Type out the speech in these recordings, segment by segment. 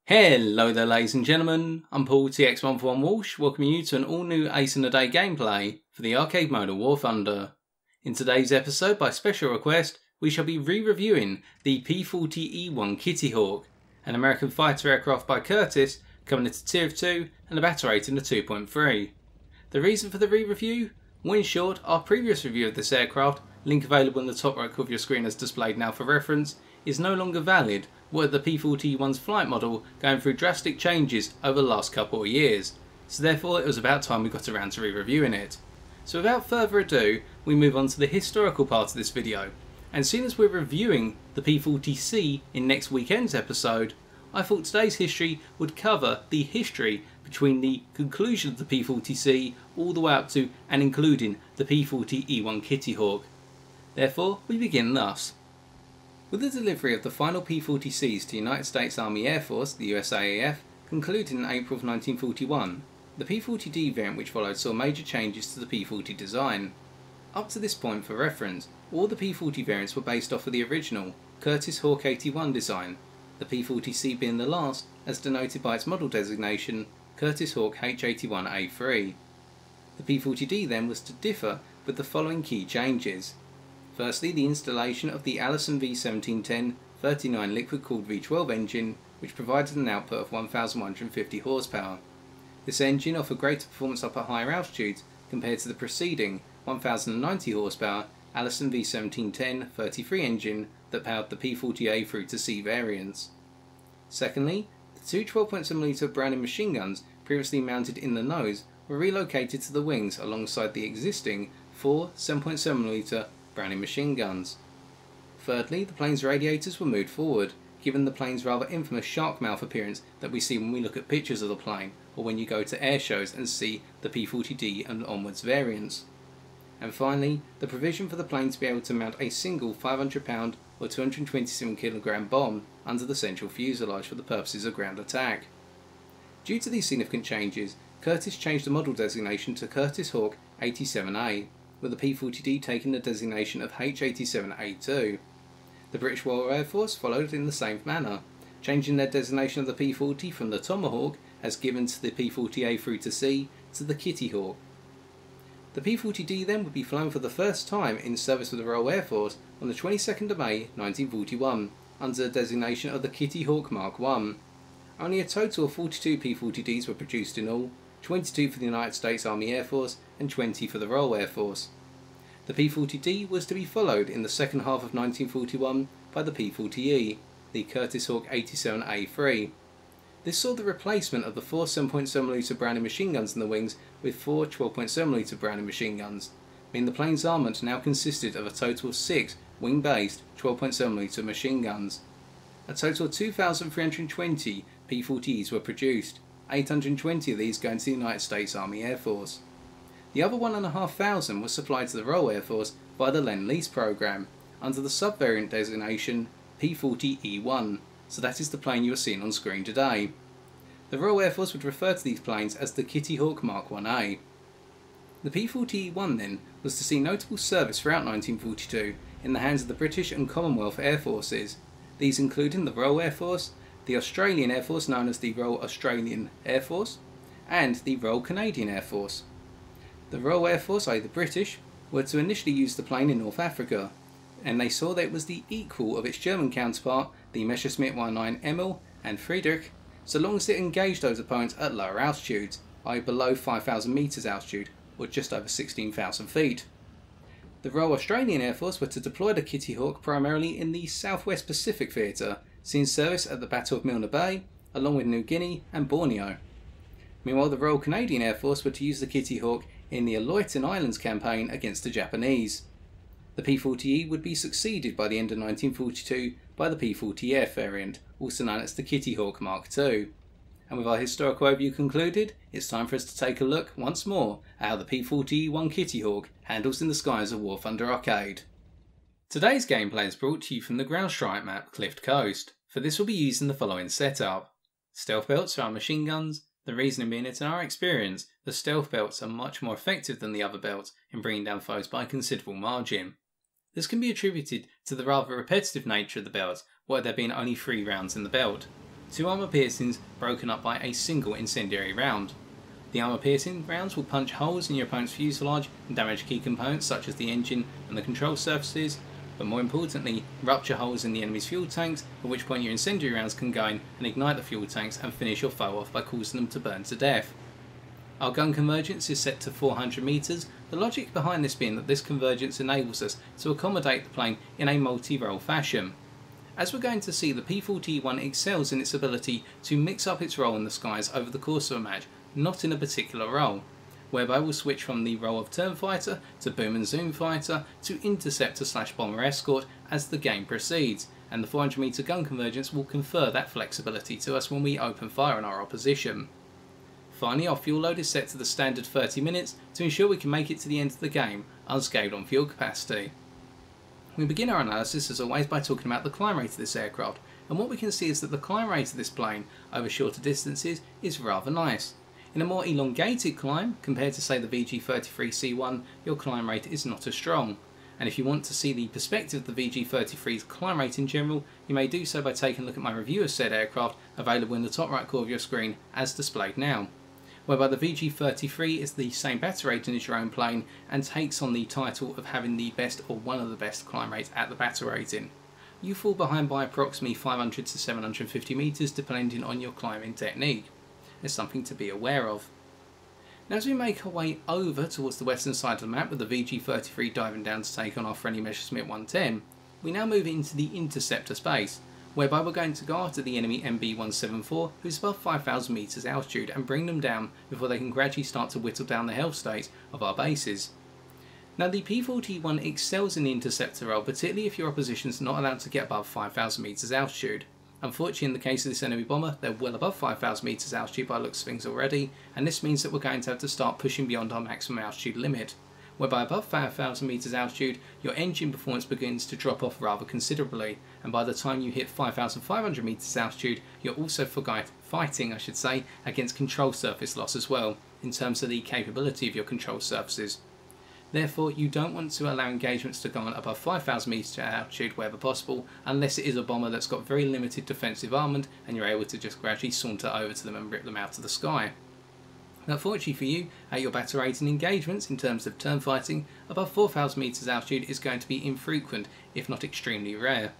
Hello there ladies and gentlemen, I'm Paul TX141 Walsh, welcoming you to an all new Ace in a Day gameplay for the arcade mode of War Thunder. In today's episode, by special request, we shall be re-reviewing the P-40E-1 Kittyhawk, an American fighter aircraft by Curtiss, coming into Tier of 2 and a battle rating of 2.3. The reason for the re-review? Well, in short, our previous review of this aircraft, link available in the top right corner of your screen as displayed now for reference, is no longer valid, with the P-40E-1's flight model going through drastic changes over the last couple of years, so therefore it was about time we got around to re-reviewing it. So without further ado, we move on to the historical part of this video, and seeing as we're reviewing the P-40C in next weekend's episode, I thought today's history would cover the history between the conclusion of the P-40C all the way up to and including the P-40E-1 Kittyhawk. Therefore, we begin thus. With the delivery of the final P-40Cs to the United States Army Air Force, the USAAF, concluded in April of 1941, the P-40D variant which followed saw major changes to the P-40 design. Up to this point, for reference, all the P-40 variants were based off of the original Curtiss Hawk 81 design, the P-40C being the last, as denoted by its model designation Curtiss Hawk H81A3. The P-40D then was to differ with the following key changes. Firstly, the installation of the Allison V1710 39 liquid-cooled V12 engine, which provided an output of 1,150 horsepower. This engine offered greater performance up at higher altitudes compared to the preceding 1,090 horsepower Allison V1710 33 engine that powered the P-40A through to C variants. Secondly, the two 12.7mm Browning machine guns previously mounted in the nose were relocated to the wings alongside the existing four 7.7mm Browning machine guns. Thirdly, the plane's radiators were moved forward, given the plane's rather infamous shark mouth appearance that we see when we look at pictures of the plane, or when you go to air shows and see the P-40D and onwards variants. And finally, the provision for the plane to be able to mount a single 500-pound or 227kg bomb under the central fuselage for the purposes of ground attack. Due to these significant changes, Curtiss changed the model designation to Curtiss Hawk 87A, with the P-40D taking the designation of H87A2. The British Royal Air Force followed in the same manner, changing their designation of the P-40 from the Tomahawk, as given to the P-40A through to C, to the Kittyhawk. The P-40D then would be flown for the first time in service with the Royal Air Force on the 22nd of May 1941, under the designation of the Kittyhawk Mark I. Only a total of 42 P-40Ds were produced in all, 22 for the United States Army Air Force and 20 for the Royal Air Force. The P-40D was to be followed in the second half of 1941 by the P-40E, the Curtiss Hawk 87A3. This saw the replacement of the four 7.7mm Browning machine guns in the wings with four 12.7mm Browning machine guns, meaning the plane's armament now consisted of a total of 6 wing-based 12.7mm machine guns. A total of 2,320 P-40Es were produced, 820 of these going to the United States Army Air Force. The other 1,500 was supplied to the Royal Air Force by the Lend-Lease program, under the sub-variant designation P-40E-1, so that is the plane you are seeing on screen today. The Royal Air Force would refer to these planes as the Kittyhawk Mark Ia. The P-40E-1 then was to see notable service throughout 1942 in the hands of the British and Commonwealth Air Forces, these including the Royal Air Force, the Australian Air Force known as the Royal Australian Air Force, and the Royal Canadian Air Force. The Royal Air Force, i.e. the British, were to initially use the plane in North Africa, and they saw that it was the equal of its German counterpart, the Messerschmitt 19 Emil and Friedrich, so long as it engaged those opponents at lower altitudes, i.e. below 5,000 metres altitude, or just over 16,000 feet. The Royal Australian Air Force were to deploy the Kittyhawk primarily in the Southwest Pacific Theatre, seeing service at the Battle of Milne Bay, along with New Guinea and Borneo. Meanwhile, the Royal Canadian Air Force were to use the Kittyhawk in the Aleutian Islands campaign against the Japanese. The P-40E would be succeeded by the end of 1942 by the P-40F variant, also known as the Kittyhawk Mark II. And with our historical overview concluded, it's time for us to take a look once more at how the P-40E-1 Kittyhawk handles in the skies of War Thunder Arcade. Today's gameplay is brought to you from the ground strike map Clift Coast. For this we'll be using the following setup. Stealth belts for our machine guns, the reasoning being that in our experience, the stealth belts are much more effective than the other belts in bringing down foes by a considerable margin. This can be attributed to the rather repetitive nature of the belts, where there being only 3 rounds in the belt. 2 armour piercings broken up by a single incendiary round. The armour piercing rounds will punch holes in your opponent's fuselage and damage key components such as the engine and the control surfaces, but more importantly, rupture holes in the enemy's fuel tanks, at which point your incendiary rounds can go in and ignite the fuel tanks and finish your foe off by causing them to burn to death. Our gun convergence is set to 400 meters, the logic behind this being that this convergence enables us to accommodate the plane in a multi-role fashion. As we're going to see, the P-40E-1 excels in its ability to mix up its role in the skies over the course of a match, not in a particular role, whereby we'll switch from the role of turn fighter to boom and zoom fighter to interceptor / bomber escort as the game proceeds, and the 400 meter gun convergence will confer that flexibility to us when we open fire on our opposition. Finally, our fuel load is set to the standard 30 minutes to ensure we can make it to the end of the game unscathed on fuel capacity. We begin our analysis as always by talking about the climb rate of this aircraft, and what we can see is that the climb rate of this plane over shorter distances is rather nice. In a more elongated climb, compared to say the VG-33C1, your climb rate is not as strong. And if you want to see the perspective of the VG-33's climb rate in general, you may do so by taking a look at my review of said aircraft, available in the top right corner of your screen as displayed now, whereby the VG-33 is the same battle rating as your own plane and takes on the title of having the best or one of the best climb rates at the battle rating. You fall behind by approximately 500 to 750 meters depending on your climbing technique. There's something to be aware of. Now as we make our way over towards the western side of the map with the VG-33 diving down to take on our friendly Messerschmitt 110, we now move into the interceptor space, whereby we're going to go after the enemy MB-174 who's above 5,000 meters altitude and bring them down before they can gradually start to whittle down the health state of our bases. Now the P-40E-1 excels in the interceptor role, particularly if your opposition's not allowed to get above 5,000 meters altitude. Unfortunately, in the case of this enemy bomber, they're well above 5,000 meters altitude by the looks of things already, and this means that we're going to have to start pushing beyond our maximum altitude limit, whereby above 5,000 meters altitude, your engine performance begins to drop off rather considerably, and by the time you hit 5,500 meters altitude, you're also fighting against control surface loss as well, in terms of the capability of your control surfaces. Therefore, you don't want to allow engagements to go on above 5,000 meters altitude wherever possible, unless it is a bomber that's got very limited defensive armament and you're able to just gradually saunter over to them and rip them out of the sky. Now, fortunately for you, at your battle rating engagements in terms of turn fighting, above 4,000 meters altitude is going to be infrequent, if not extremely rare.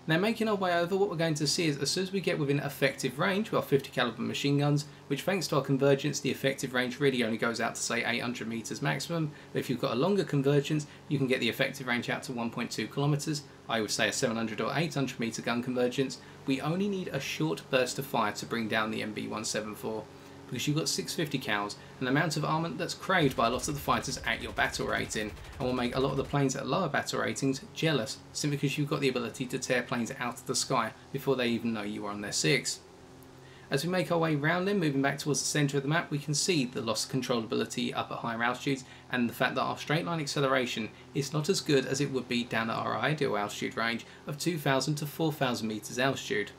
Now, making our way over, what we're going to see is as soon as we get within effective range with our 50 caliber machine guns, which thanks to our convergence, the effective range really only goes out to say 800 meters maximum, but if you've got a longer convergence, you can get the effective range out to 1.2 kilometers. I would say a 700 or 800 meter gun convergence. We only need a short burst of fire to bring down the MB-174. Because you've got 650 cals, an amount of armament that's craved by a lot of the fighters at your battle rating, and will make a lot of the planes at lower battle ratings jealous, simply because you've got the ability to tear planes out of the sky before they even know you are on their 6. As we make our way round them, moving back towards the centre of the map, we can see the loss of controllability up at higher altitudes, and the fact that our straight line acceleration is not as good as it would be down at our ideal altitude range of 2,000 to 4,000 meters altitude.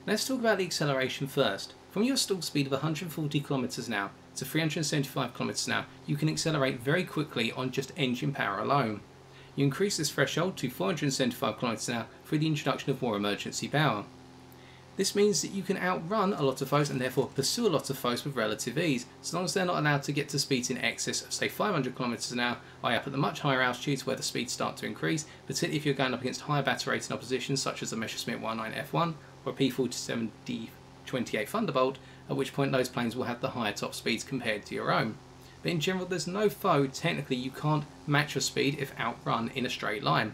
Let's talk about the acceleration first. From your stall speed of 140 km an hour to 375 km an hour, you can accelerate very quickly on just engine power alone. You increase this threshold to 475 km an hour through the introduction of more emergency power. This means that you can outrun a lot of foes and therefore pursue a lot of foes with relative ease, so long as they're not allowed to get to speeds in excess of say 500 km an hour, way up at the much higher altitudes where the speeds start to increase, particularly if you're going up against higher battle rating opposition such as the Messerschmitt 19F1 or a P-47D 28 Thunderbolt, at which point those planes will have the higher top speeds compared to your own. But in general, there's no foe technically you can't match your speed if outrun in a straight line.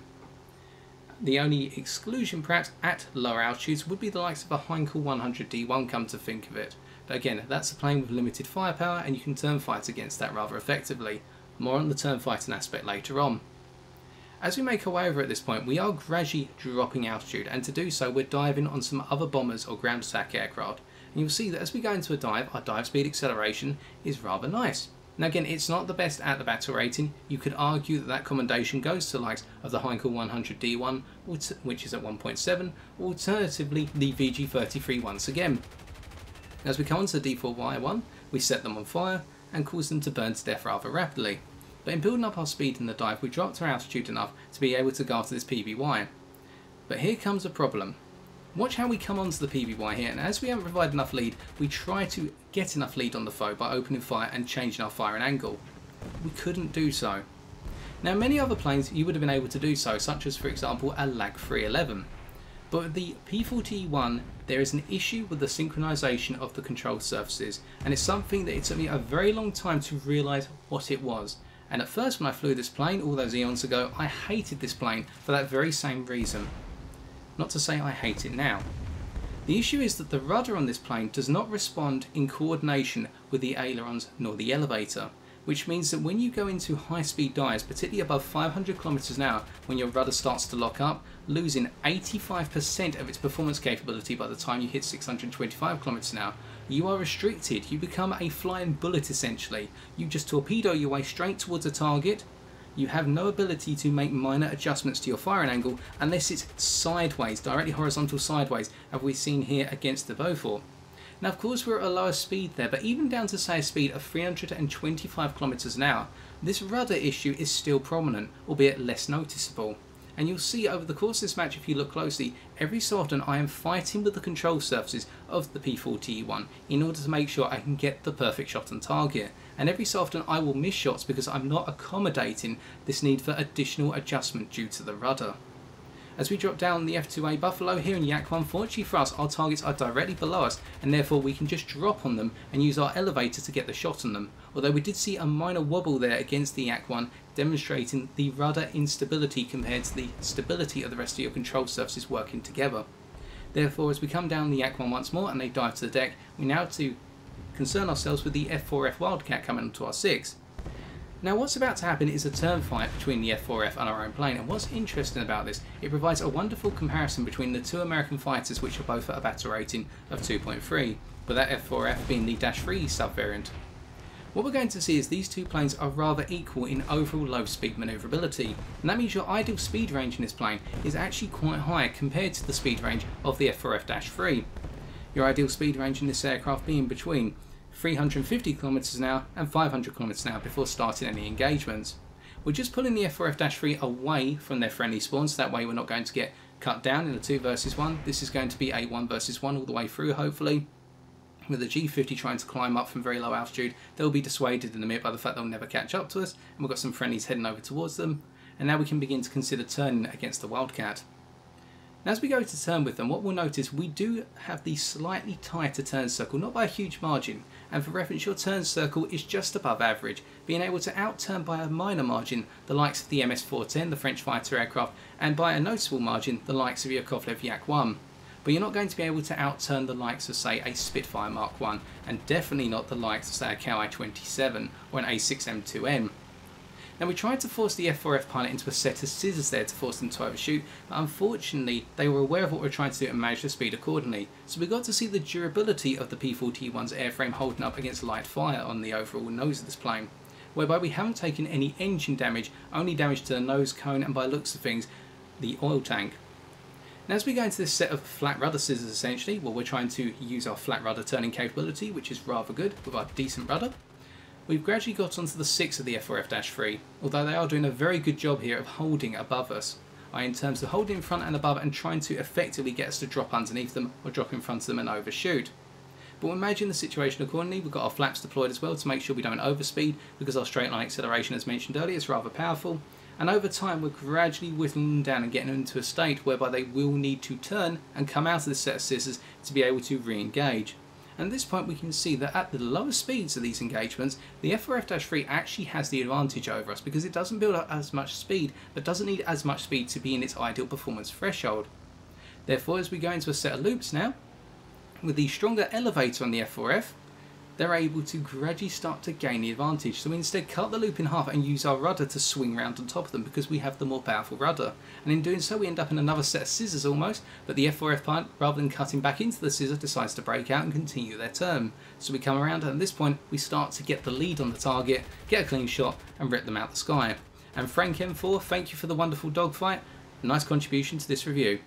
The only exclusion perhaps at lower altitudes would be the likes of a Heinkel 100D1, come to think of it. But again, that's a plane with limited firepower and you can turn fight against that rather effectively. More on the turn fighting aspect later on. As we make our way over at this point, we are gradually dropping altitude, and to do so we're diving on some other bombers or ground attack aircraft, and you'll see that as we go into a dive, our dive speed acceleration is rather nice. Now again, it's not the best at the battle rating. You could argue that that commendation goes to the likes of the Heinkel 100D1, which is at 1.7, alternatively the VG-33 once again. As we come onto the D4Y1, we set them on fire and cause them to burn to death rather rapidly. But in building up our speed in the dive, we dropped our altitude enough to be able to go after this PBY. But here comes a problem. Watch how we come onto the PBY here, and as we haven't provided enough lead, we try to get enough lead on the foe by opening fire and changing our firing angle. We couldn't do so. Now many other planes you would have been able to do so, such as for example a Lag 311. But with the P-40E-1 there is an issue with the synchronization of the control surfaces, and it's something that it took me a very long time to realise what it was. And at first when I flew this plane all those eons ago, I hated this plane for that very same reason. Not to say I hate it now. The issue is that the rudder on this plane does not respond in coordination with the ailerons nor the elevator, which means that when you go into high speed dives, particularly above 500 km an hour, when your rudder starts to lock up, losing 85% of its performance capability by the time you hit 625 km an hour, you are restricted. You become a flying bullet essentially. You just torpedo your way straight towards a target. You have no ability to make minor adjustments to your firing angle unless it's sideways, directly horizontal sideways, as we've seen here against the Beaufort. Now of course we're at a lower speed there, but even down to say a speed of 325 km an hour, this rudder issue is still prominent, albeit less noticeable. And you'll see over the course of this match, if you look closely, every so often I am fighting with the control surfaces of the P-40E-1 in order to make sure I can get the perfect shot on target. And every so often I will miss shots because I'm not accommodating this need for additional adjustment due to the rudder. As we drop down the F2A Buffalo here in Yak 1, fortunately for us, our targets are directly below us, and therefore we can just drop on them and use our elevator to get the shot on them. Although we did see a minor wobble there against the Yak 1, demonstrating the rudder instability compared to the stability of the rest of your control surfaces working together. Therefore, as we come down the Yak 1 once more and they dive to the deck, we now have to concern ourselves with the F4F Wildcat coming onto our 6. Now what's about to happen is a turn fight between the F4F and our own plane, and what's interesting about this, it provides a wonderful comparison between the two American fighters which are both at a battle rating of 2.3, with that F4F being the -3 subvariant. What we're going to see is these two planes are rather equal in overall low speed manoeuvrability, and that means your ideal speed range in this plane is actually quite high compared to the speed range of the F4F-3. Your ideal speed range in this aircraft being between 350 km an hour and 500 km an hour before starting any engagements. We're just pulling the F4F-3 away from their friendly spawns, so that way we're not going to get cut down in a 2 versus 1. This is going to be a 1 versus 1 all the way through, hopefully. With the G50 trying to climb up from very low altitude, they'll be dissuaded in a minute by the fact they'll never catch up to us, and we've got some friendlies heading over towards them. And now we can begin to consider turning against the Wildcat. Now as we go to turn with them, what we'll notice, we do have the slightly tighter turn circle, not by a huge margin, and for reference your turn circle is just above average, being able to outturn by a minor margin the likes of the MS-410, the French fighter aircraft, and by a noticeable margin the likes of your Yakovlev Yak 1. But you're not going to be able to outturn the likes of say a Spitfire Mark 1, and definitely not the likes of say a KI-27 or an A6M2M. Now we tried to force the F4F pilot into a set of scissors there to force them to overshoot, but unfortunately they were aware of what we were trying to do and managed to speed accordingly. So we got to see the durability of the P-40E-1's airframe holding up against light fire on the overall nose of this plane, whereby we haven't taken any engine damage, only damage to the nose cone and by looks of things, the oil tank. Now as we go into this set of flat rudder scissors essentially, well we're trying to use our flat rudder turning capability, which is rather good with our decent rudder. We've gradually got onto the 6 of the F4F-3, although they are doing a very good job here of holding above us, in terms of holding in front and above and trying to effectively get us to drop underneath them or drop in front of them and overshoot. But we're managing the situation accordingly. We've got our flaps deployed as well to make sure we don't overspeed, because our straight line acceleration, as mentioned earlier, is rather powerful. And over time we're gradually whittling them down and getting them into a state whereby they will need to turn and come out of this set of scissors to be able to re-engage. And at this point we can see that at the lower speeds of these engagements, the F4F-3 actually has the advantage over us because it doesn't build up as much speed, but doesn't need as much speed to be in its ideal performance threshold. Therefore, as we go into a set of loops now, with the stronger elevator on the F4F, they're able to gradually start to gain the advantage. So we instead cut the loop in half and use our rudder to swing round on top of them because we have the more powerful rudder. And in doing so we end up in another set of scissors almost, but the F4F pilot, rather than cutting back into the scissor, decides to break out and continue their turn. So we come around and at this point we start to get the lead on the target, get a clean shot and rip them out the sky. And Frank M4, thank you for the wonderful dogfight. Nice contribution to this review.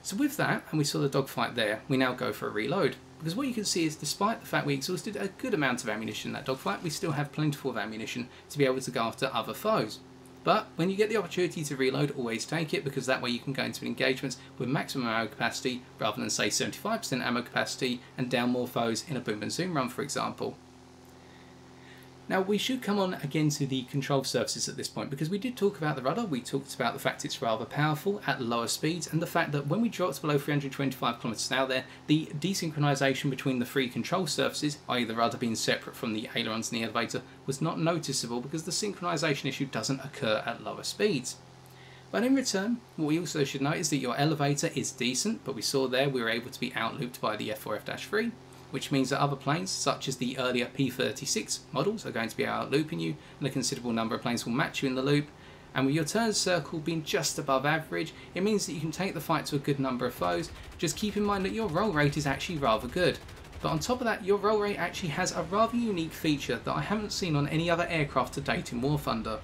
So with that, and we saw the dogfight there, we now go for a reload. Because what you can see is, despite the fact we exhausted a good amount of ammunition in that dogfight, we still have plentiful of ammunition to be able to go after other foes. But when you get the opportunity to reload, always take it, because that way you can go into engagements with maximum ammo capacity rather than say 75% ammo capacity and down more foes in a boom and zoom run, for example. Now we should come on again to the control surfaces at this point, because we did talk about the rudder, we talked about the fact it's rather powerful at lower speeds, and the fact that when we dropped below 325 km/h there, the desynchronization between the three control surfaces, i.e. the rudder being separate from the ailerons and the elevator, was not noticeable because the synchronization issue doesn't occur at lower speeds. But in return, what we also should note is that your elevator is decent, but we saw there we were able to be outlooped by the F4F-3, which means that other planes, such as the earlier P-36 models, are going to be out-looping you, and a considerable number of planes will match you in the loop. And with your turn circle being just above average, it means that you can take the fight to a good number of foes. Just keep in mind that your roll rate is actually rather good. But on top of that, your roll rate actually has a rather unique feature that I haven't seen on any other aircraft to date in War Thunder.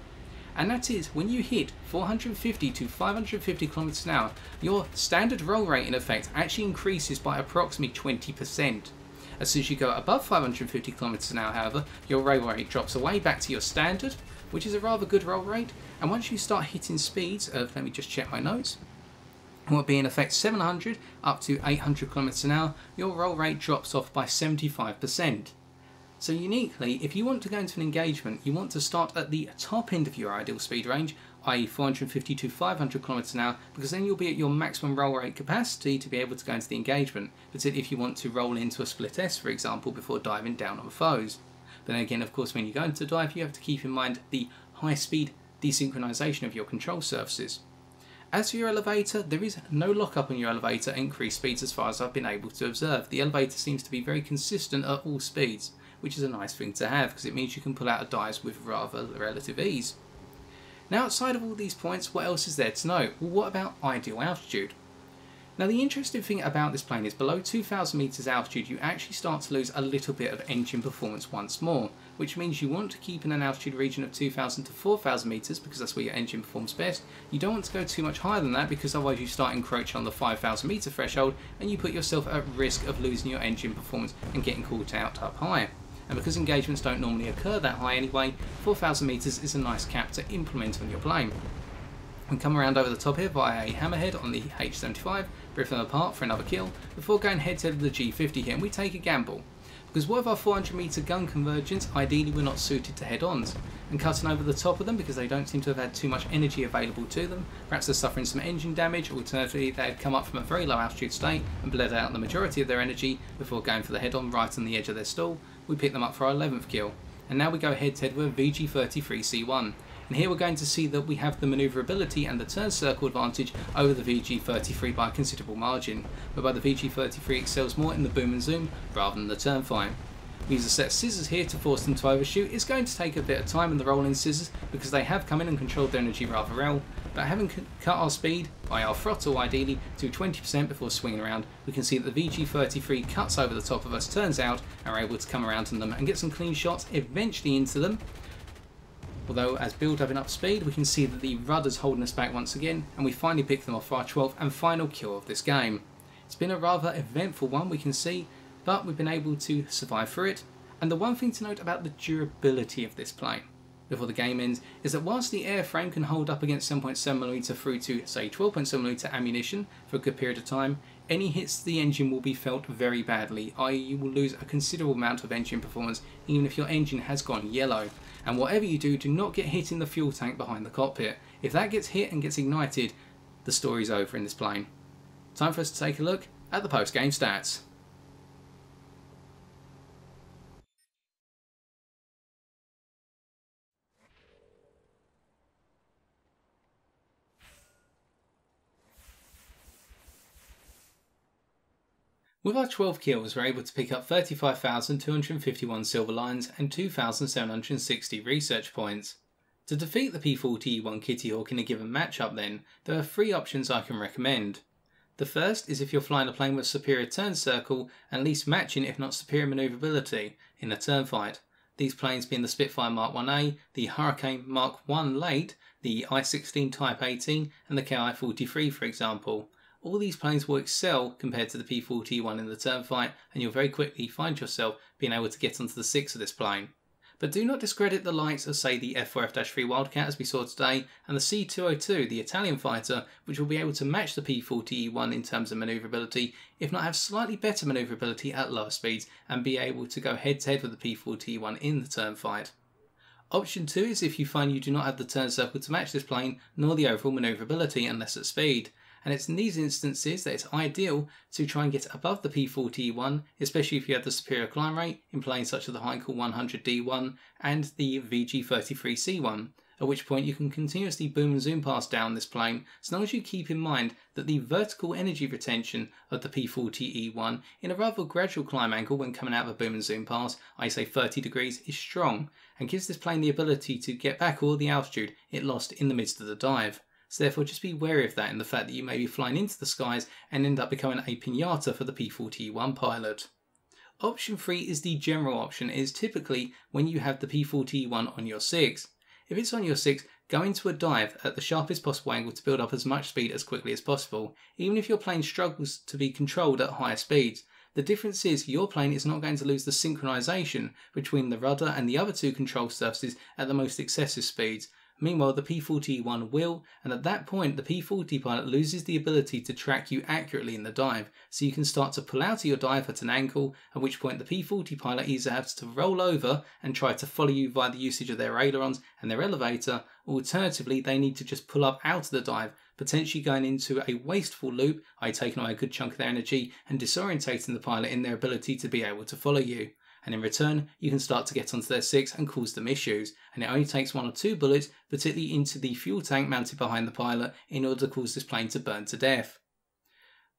And that is, when you hit 450 to 550 km/h, your standard roll rate in effect actually increases by approximately 20%. As soon as you go above 550 km/h, however, your roll rate drops away back to your standard, which is a rather good roll rate. And once you start hitting speeds of, let me just check my notes, what would be in effect 700 up to 800 km/h, your roll rate drops off by 75%. So uniquely, if you want to go into an engagement, you want to start at the top end of your ideal speed range, i.e. 450 to 500 km/h, because then you'll be at your maximum roll rate capacity to be able to go into the engagement, particularly if you want to roll into a split S, for example, before diving down on foes. But then again, of course, when you go into dive, you have to keep in mind the high speed desynchronization of your control surfaces. As for your elevator, there is no lockup on your elevator at increased speeds as far as I've been able to observe. The elevator seems to be very consistent at all speeds, which is a nice thing to have because it means you can pull out of dives with rather relative ease. Now, outside of all these points, what else is there to know? Well, what about ideal altitude? Now, the interesting thing about this plane is below 2,000 meters altitude, you actually start to lose a little bit of engine performance once more, which means you want to keep in an altitude region of 2,000 to 4,000 meters because that's where your engine performs best. You don't want to go too much higher than that because otherwise you start encroaching on the 5,000 meter threshold and you put yourself at risk of losing your engine performance and getting caught out up high. And because engagements don't normally occur that high anyway, 4,000 meters is a nice cap to implement on your plane. We come around over the top here via a hammerhead on the H-75, rip them apart for another kill, before going head to head with the G50 here, and we take a gamble. Because what if our 400 meter gun convergence, ideally we're not suited to head-ons, and cutting over the top of them because they don't seem to have had too much energy available to them, perhaps they're suffering some engine damage, alternatively they had come up from a very low altitude state and bled out the majority of their energy before going for the head-on right on the edge of their stall, we pick them up for our 11th kill. And now we go head to head with a VG-33C1. And here we're going to see that we have the manoeuvrability and the turn circle advantage over the VG-33 by a considerable margin, whereby the VG-33 excels more in the boom and zoom rather than the turn fight. We use a set of scissors here to force them to overshoot. It's going to take a bit of time in the rolling scissors because they have come in and controlled their energy rather well, but having cut our speed by our throttle ideally to 20% before swinging around, we can see that the VG-33 cuts over the top of us, turns out, and we're able to come around on them and get some clean shots eventually into them. Although as build up enough speed, we can see that the rudder's holding us back once again, and we finally pick them off for our 12th and final kill of this game. It's been a rather eventful one, we can see, but we've been able to survive through it. And the one thing to note about the durability of this plane before the game ends is that whilst the airframe can hold up against 7.7mm through to say 12.7mm ammunition for a good period of time, any hits to the engine will be felt very badly, i.e. you will lose a considerable amount of engine performance even if your engine has gone yellow. And whatever you do, do not get hit in the fuel tank behind the cockpit. If that gets hit and gets ignited, the story's over in this plane. Time for us to take a look at the post-game stats. With our 12 kills, we're able to pick up 35,251 silver lines and 2,760 research points. To defeat the P-40E-1 Kittyhawk in a given matchup then, there are 3 options I can recommend. The first is if you're flying a plane with superior turn circle and at least matching if not superior manoeuvrability in a turn fight. These planes being the Spitfire Mark 1A, the Hurricane Mark 1 late, the I-16 Type 18 and the Ki-43 for example. All these planes will excel compared to the P-40E-1 in the turn fight, and you'll very quickly find yourself being able to get onto the 6 of this plane. But do not discredit the likes of, say, the F4F-3 Wildcat as we saw today, and the C202, the Italian fighter, which will be able to match the P-40E-1 in terms of manoeuvrability, if not have slightly better manoeuvrability at lower speeds, and be able to go head-to-head with the P-40E-1 in the turn fight. Option 2 is if you find you do not have the turn circle to match this plane, nor the overall manoeuvrability unless at speed. And it's in these instances that it's ideal to try and get above the P-40E-1, especially if you have the superior climb rate in planes such as the Heinkel 100D1 and the VG33C1, at which point you can continuously boom and zoom past down this plane, as long as you keep in mind that the vertical energy retention of the P-40E-1 in a rather gradual climb angle when coming out of a boom and zoom pass, I say 30 degrees, is strong, and gives this plane the ability to get back all the altitude it lost in the midst of the dive. So therefore just be wary of that in the fact that you may be flying into the skies and end up becoming a pinata for the P-40E-1 pilot. Option 3 is the general option. It is typically when you have the P-40E-1 on your 6. If it's on your 6, go into a dive at the sharpest possible angle to build up as much speed as quickly as possible, even if your plane struggles to be controlled at higher speeds. The difference is your plane is not going to lose the synchronization between the rudder and the other two control surfaces at the most excessive speeds. Meanwhile, the P-40E-1 will, and at that point the P-40 pilot loses the ability to track you accurately in the dive, so you can start to pull out of your dive at an angle, at which point the P-40 pilot either has to roll over and try to follow you via the usage of their ailerons and their elevator, or alternatively they need to just pull up out of the dive, potentially going into a wasteful loop, i.e. taking away a good chunk of their energy and disorientating the pilot in their ability to be able to follow you. And in return, you can start to get onto their 6 and cause them issues, and it only takes 1 or 2 bullets, particularly into the fuel tank mounted behind the pilot, in order to cause this plane to burn to death.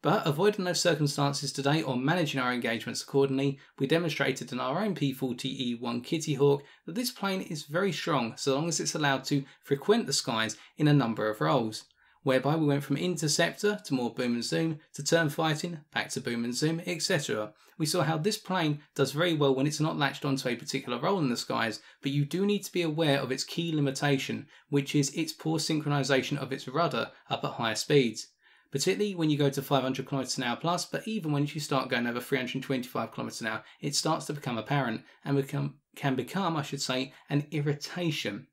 But avoiding those circumstances today or managing our engagements accordingly, we demonstrated in our own P-40E-1 Kittyhawk that this plane is very strong so long as it's allowed to frequent the skies in a number of roles, whereby we went from interceptor to more boom and zoom, to turn fighting, back to boom and zoom, etc. We saw how this plane does very well when it's not latched onto a particular role in the skies, but you do need to be aware of its key limitation, which is its poor synchronization of its rudder up at higher speeds. Particularly when you go to 500 km/h plus, but even when you start going over 325 km/h, it starts to become apparent and can become, I should say, an irritation,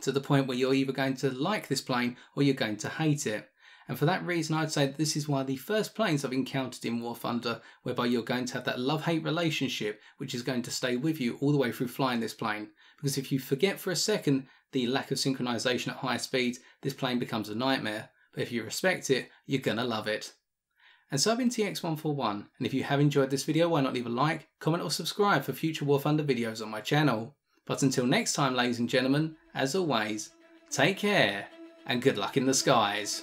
to the point where you're either going to like this plane or you're going to hate it. And for that reason, I'd say that this is one of the first planes I've encountered in War Thunder whereby you're going to have that love-hate relationship which is going to stay with you all the way through flying this plane. Because if you forget for a second the lack of synchronization at high speeds, this plane becomes a nightmare. But if you respect it, you're gonna love it. And so I've been TX141, and if you have enjoyed this video, why not leave a like, comment or subscribe for future War Thunder videos on my channel. But until next time, ladies and gentlemen, as always, take care and good luck in the skies.